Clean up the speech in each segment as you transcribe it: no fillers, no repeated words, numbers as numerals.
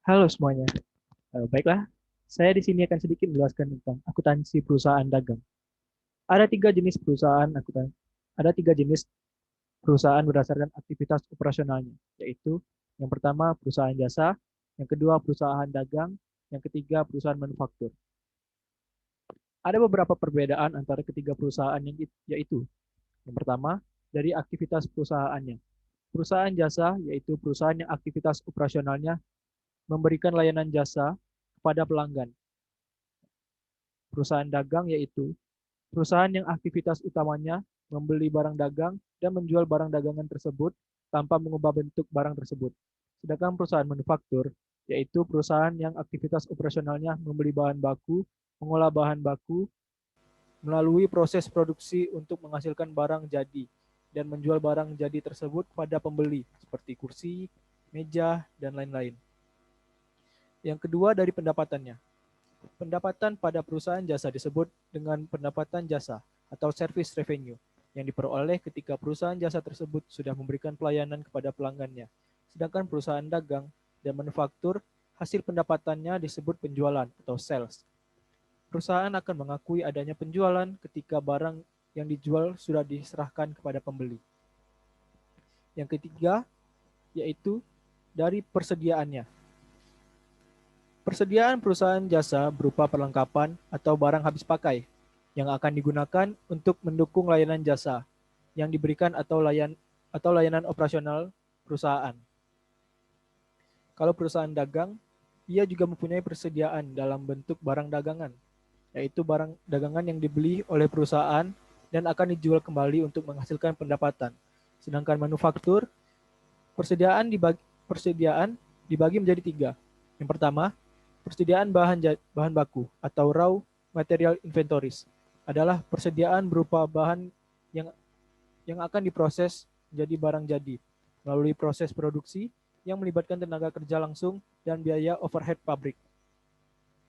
Halo semuanya. Baiklah, saya di sini akan sedikit menjelaskan tentang akuntansi perusahaan dagang. Ada tiga jenis perusahaan akuntan. Ada tiga jenis perusahaan berdasarkan aktivitas operasionalnya, yaitu yang pertama perusahaan jasa, yang kedua perusahaan dagang, yang ketiga perusahaan manufaktur. Ada beberapa perbedaan antara ketiga perusahaan yaitu yang pertama dari aktivitas perusahaannya. Perusahaan jasa yaitu perusahaan yang aktivitas operasionalnya memberikan layanan jasa kepada pelanggan. Perusahaan dagang yaitu perusahaan yang aktivitas utamanya membeli barang dagang dan menjual barang dagangan tersebut tanpa mengubah bentuk barang tersebut. Sedangkan perusahaan manufaktur yaitu perusahaan yang aktivitas operasionalnya membeli bahan baku, mengolah bahan baku, melalui proses produksi untuk menghasilkan barang jadi dan menjual barang jadi tersebut kepada pembeli seperti kursi, meja, dan lain-lain. Yang kedua dari pendapatannya. Pendapatan pada perusahaan jasa disebut dengan pendapatan jasa atau service revenue yang diperoleh ketika perusahaan jasa tersebut sudah memberikan pelayanan kepada pelanggannya. Sedangkan perusahaan dagang dan manufaktur, hasil pendapatannya disebut penjualan atau sales. Perusahaan akan mengakui adanya penjualan ketika barang yang dijual sudah diserahkan kepada pembeli. Yang ketiga, yaitu dari persediaannya. Persediaan perusahaan jasa berupa perlengkapan atau barang habis pakai yang akan digunakan untuk mendukung layanan jasa yang diberikan atau layanan operasional perusahaan. Kalau perusahaan dagang, ia juga mempunyai persediaan dalam bentuk barang dagangan, yaitu barang dagangan yang dibeli oleh perusahaan dan akan dijual kembali untuk menghasilkan pendapatan. Sedangkan manufaktur, persediaan dibagi menjadi tiga. Yang pertama, persediaan bahan baku atau raw material inventories adalah persediaan berupa bahan yang yang akan diproses menjadi barang jadi melalui proses produksi yang melibatkan tenaga kerja langsung dan biaya overhead pabrik.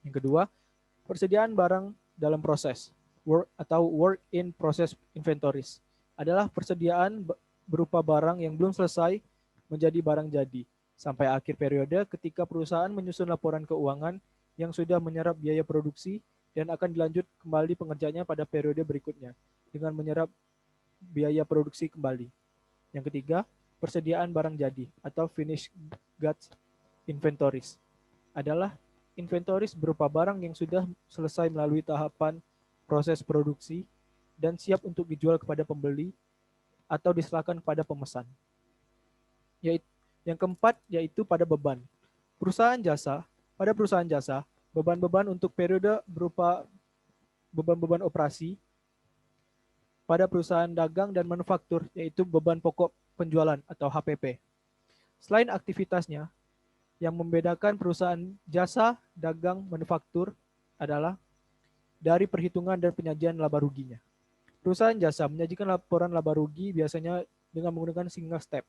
Yang kedua, persediaan barang dalam proses work in process inventories adalah persediaan berupa barang yang belum selesai menjadi barang jadi sampai akhir periode ketika perusahaan menyusun laporan keuangan yang sudah menyerap biaya produksi dan akan dilanjut kembali pengerjaannya pada periode berikutnya dengan menyerap biaya produksi kembali. Yang ketiga, persediaan barang jadi atau finished goods inventories adalah inventories berupa barang yang sudah selesai melalui tahapan proses produksi dan siap untuk dijual kepada pembeli atau diserahkan kepada pemesan. Yang keempat yaitu pada beban. Pada perusahaan jasa, beban-beban untuk periode berupa beban-beban operasi. Pada perusahaan dagang dan manufaktur yaitu beban pokok penjualan atau HPP. Selain aktivitasnya, yang membedakan perusahaan jasa, dagang, manufaktur adalah dari perhitungan dan penyajian laba ruginya. Perusahaan jasa menyajikan laporan laba rugi biasanya dengan menggunakan single step.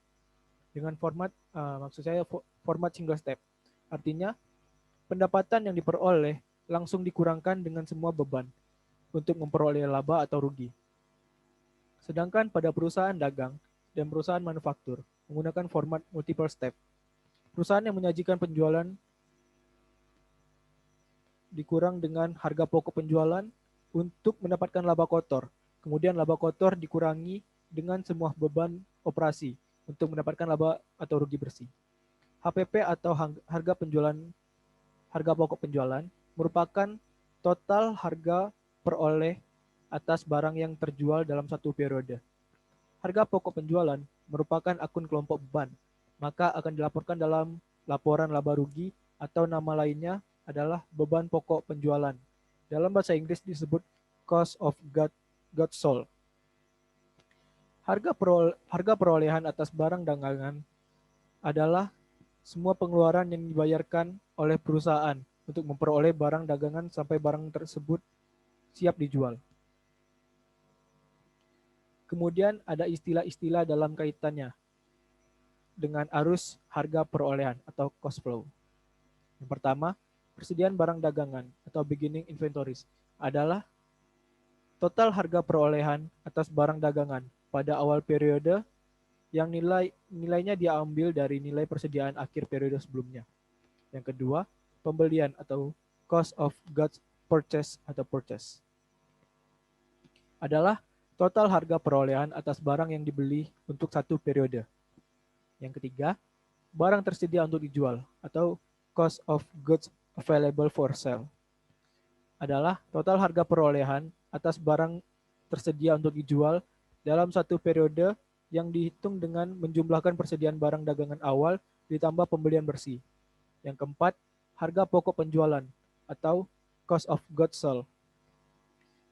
Dengan format single step. Artinya, pendapatan yang diperoleh langsung dikurangkan dengan semua beban untuk memperoleh laba atau rugi. Sedangkan pada perusahaan dagang dan perusahaan manufaktur menggunakan format multiple step. Perusahaan yang menyajikan penjualan dikurang dengan harga pokok penjualan untuk mendapatkan laba kotor. Kemudian laba kotor dikurangi dengan semua beban operasi untuk mendapatkan laba atau rugi bersih. HPP atau harga pokok penjualan merupakan total harga peroleh atas barang yang terjual dalam satu periode. Harga pokok penjualan merupakan akun kelompok beban, maka akan dilaporkan dalam laporan laba rugi atau nama lainnya adalah beban pokok penjualan. Dalam bahasa Inggris disebut cost of goods sold. Harga perolehan atas barang dagangan adalah semua pengeluaran yang dibayarkan oleh perusahaan untuk memperoleh barang dagangan sampai barang tersebut siap dijual. Kemudian ada istilah-istilah dalam kaitannya dengan arus harga perolehan atau cost flow. Yang pertama, persediaan barang dagangan atau beginning inventories adalah total harga perolehan atas barang dagangan pada awal periode yang nilainya diambil dari nilai persediaan akhir periode sebelumnya. Yang kedua, pembelian atau cost of goods purchase atau purchase adalah total harga perolehan atas barang yang dibeli untuk satu periode. Yang ketiga, barang tersedia untuk dijual atau cost of goods available for sale adalah total harga perolehan atas barang tersedia untuk dijual dalam satu periode yang dihitung dengan menjumlahkan persediaan barang dagangan awal ditambah pembelian bersih. Yang keempat, harga pokok penjualan atau cost of goods sold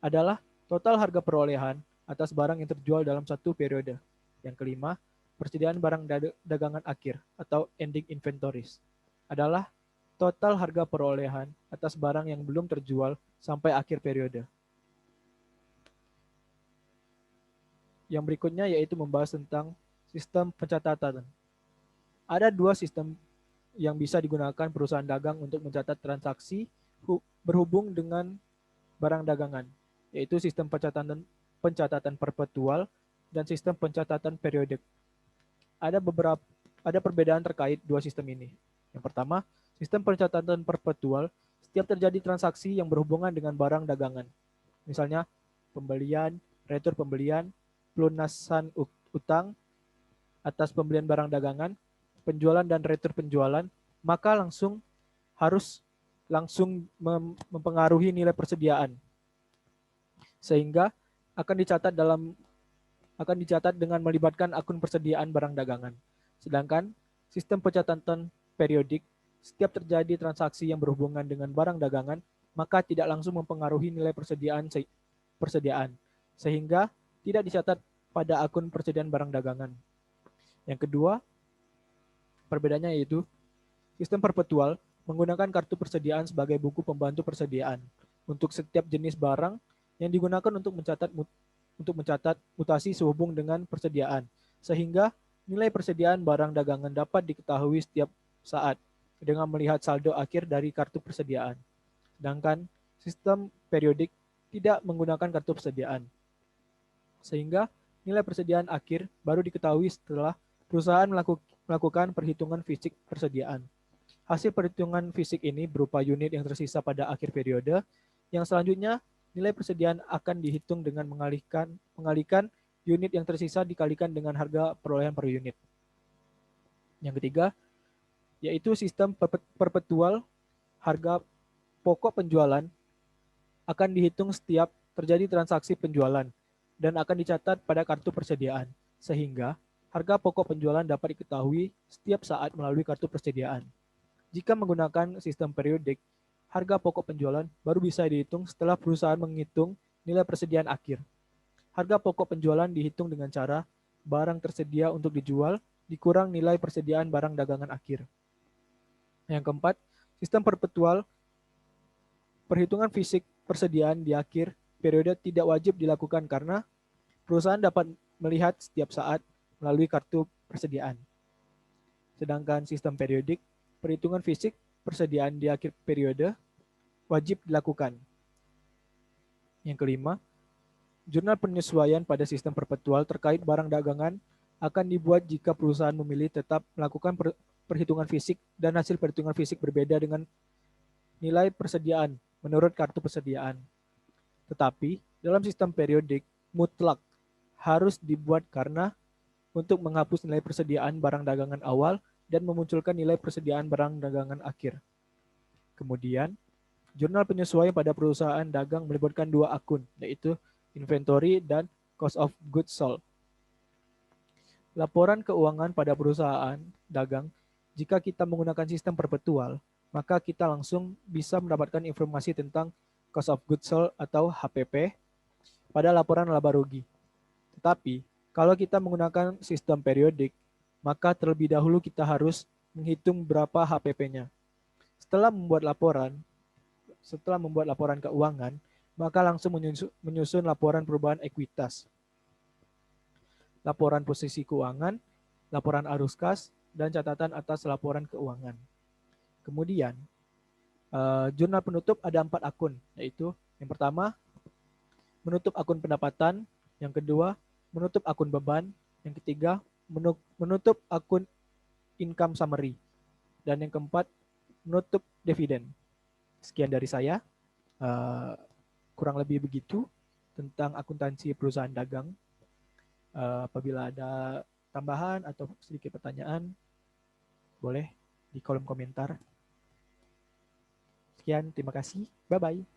adalah total harga perolehan atas barang yang terjual dalam satu periode. Yang kelima, persediaan barang dagangan akhir atau ending inventories adalah total harga perolehan atas barang yang belum terjual sampai akhir periode. Yang berikutnya yaitu membahas tentang sistem pencatatan. Ada dua sistem yang bisa digunakan perusahaan dagang untuk mencatat transaksi berhubung dengan barang dagangan, yaitu sistem pencatatan perpetual dan sistem pencatatan periodik. Ada perbedaan terkait dua sistem ini. Yang pertama, sistem pencatatan perpetual setiap terjadi transaksi yang berhubungan dengan barang dagangan. Misalnya pembelian, retur pembelian, pelunasan utang atas pembelian barang dagangan, penjualan dan retur penjualan, maka harus langsung mempengaruhi nilai persediaan. Sehingga akan dicatat dengan melibatkan akun persediaan barang dagangan. Sedangkan sistem pencatatan periodik, setiap terjadi transaksi yang berhubungan dengan barang dagangan, maka tidak langsung mempengaruhi nilai persediaan, sehingga tidak dicatat pada akun persediaan barang dagangan. Yang kedua, perbedaannya yaitu sistem perpetual menggunakan kartu persediaan sebagai buku pembantu persediaan untuk setiap jenis barang yang digunakan untuk mencatat mutasi sehubung dengan persediaan, sehingga nilai persediaan barang dagangan dapat diketahui setiap saat dengan melihat saldo akhir dari kartu persediaan. Sedangkan sistem periodik tidak menggunakan kartu persediaan, sehingga nilai persediaan akhir baru diketahui setelah perusahaan melakukan perhitungan fisik persediaan. Hasil perhitungan fisik ini berupa unit yang tersisa pada akhir periode, yang selanjutnya nilai persediaan akan dihitung dengan mengalihkan unit yang tersisa dikalikan dengan harga perolehan per unit. Yang ketiga, yaitu sistem perpetual, harga pokok penjualan akan dihitung setiap terjadi transaksi penjualan dan akan dicatat pada kartu persediaan, sehingga harga pokok penjualan dapat diketahui setiap saat melalui kartu persediaan. Jika menggunakan sistem periodik, harga pokok penjualan baru bisa dihitung setelah perusahaan menghitung nilai persediaan akhir. Harga pokok penjualan dihitung dengan cara barang tersedia untuk dijual dikurang nilai persediaan barang dagangan akhir. Yang keempat, sistem perpetual, perhitungan fisik persediaan di akhir periode tidak wajib dilakukan karena perusahaan dapat melihat setiap saat melalui kartu persediaan. Sedangkan sistem periodik, perhitungan fisik persediaan di akhir periode wajib dilakukan. Yang kelima, jurnal penyesuaian pada sistem perpetual terkait barang dagangan akan dibuat jika perusahaan memilih tetap melakukan perhitungan fisik dan hasil perhitungan fisik berbeda dengan nilai persediaan menurut kartu persediaan. Tetapi dalam sistem periodik mutlak harus dibuat karena untuk menghapus nilai persediaan barang dagangan awal dan memunculkan nilai persediaan barang dagangan akhir. Kemudian, jurnal penyesuaian pada perusahaan dagang melibatkan dua akun, yaitu inventory dan cost of goods sold. Laporan keuangan pada perusahaan dagang, jika kita menggunakan sistem perpetual, maka kita langsung bisa mendapatkan informasi tentang cost of goods sold atau HPP pada laporan laba rugi. Tetapi, kalau kita menggunakan sistem periodik, maka terlebih dahulu kita harus menghitung berapa HPP-nya. Setelah membuat laporan keuangan, maka langsung menyusun laporan perubahan ekuitas, laporan posisi keuangan, laporan arus kas, dan catatan atas laporan keuangan. Kemudian, jurnal penutup ada 4 akun, yaitu yang pertama, menutup akun pendapatan, yang kedua, menutup akun beban, yang ketiga, menutup akun income summary, dan yang keempat, menutup dividen. Sekian dari saya. Kurang lebih begitu tentang akuntansi perusahaan dagang. Apabila ada tambahan atau sedikit pertanyaan, boleh di kolom komentar. Sekian, terima kasih. Bye-bye.